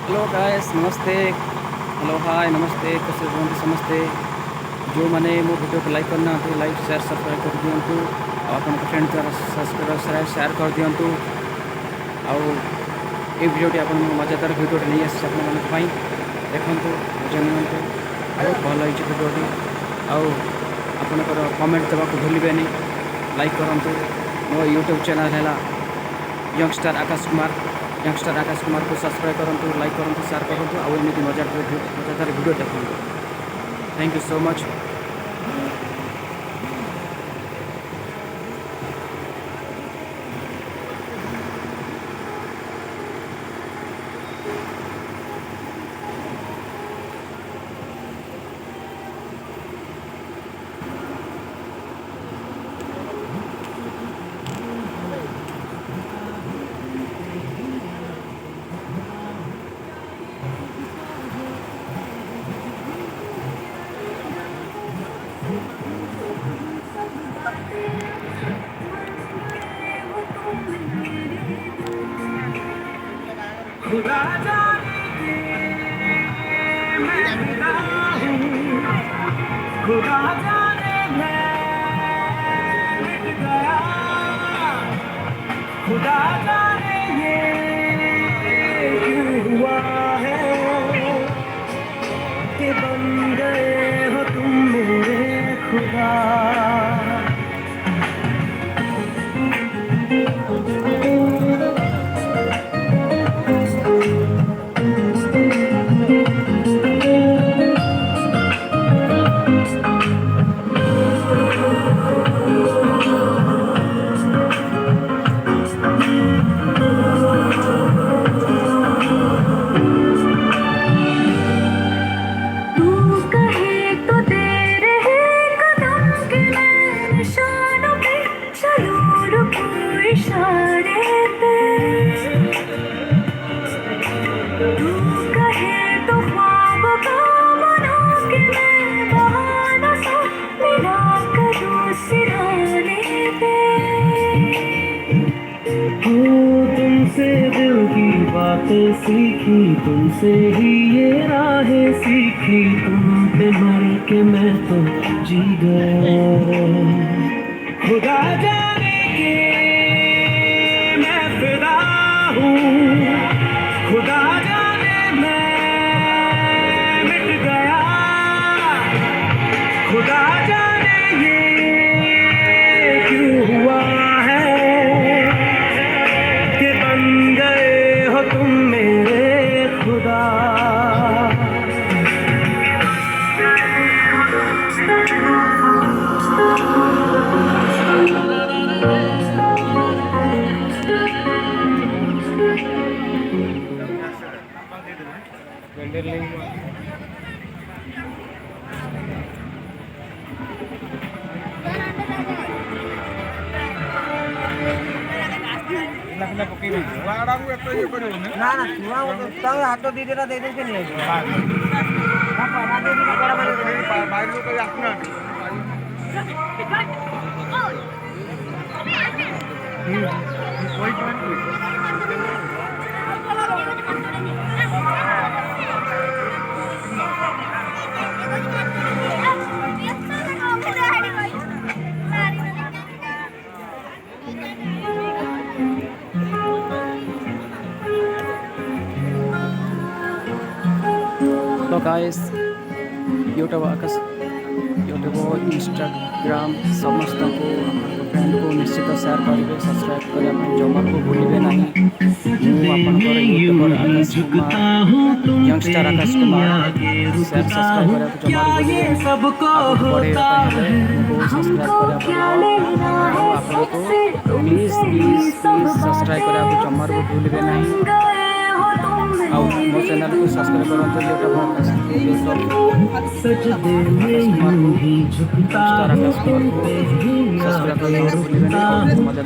Hello guys नमस्ते hello hi नमस्ते कैसे रुहंती समस्ते जो मैंने मो वीडियो को लाइक करना लाइक शेयर सब्सक्राइब कर दिंतु आपन फ्रेंड सब्सक्राइब शेयर कर दिंतु आउ ये वीडियोटी आप मजादार वीडियो नहीं आसी आप देखु मजा नियंतु बहुत भल होती वीडियोटी आपणकर कमेंट देवा भूलें लाइक करूँ मो यूट्यूब चैनल है यंगस्टर आकाश कुमार को सब्सक्राइब करूँ लाइक करूँ शेयर करूँ आउ एमती मजादार वीडियो देखूँ। Thank you so much. खुदा जाने मैं खुदा हूँ, खुदा जाने मैं मिट गया, खुदा जाने ये क्यों हुआ है कि बन गए हो तुम मेरे खुदा। तुमसे दिल की बातें सीखी, तुमसे ही ये राहें सीखी, तुम पे मर के मैं तो जी गया। खुदा जाने के मैं फिदा हूँ, खुदा जाने मैं मिट गया, खुदा जाने ये क्यों हुआ कि बन गए हो तुम मेरे खुदा। ना ना छुआ हाथ तो दीदी दे दे नहीं तो गाइस यूट्यूब यूट्यूब इंस्टाग्राम समस्त को फ्रेंड को निश्चित शेयर करेंगे सब्सक्राइब करने जमा को भूलिए ना मुझे YouTuber Akash Kumar youngster Akash Kumar share subscribe करने जमा भूलिए subscribe please please please subscribe करने जमा भूलिए ना मो चैनल को सब्सक्राइब करते सब्सक्राइब करने भूलिए ना मजा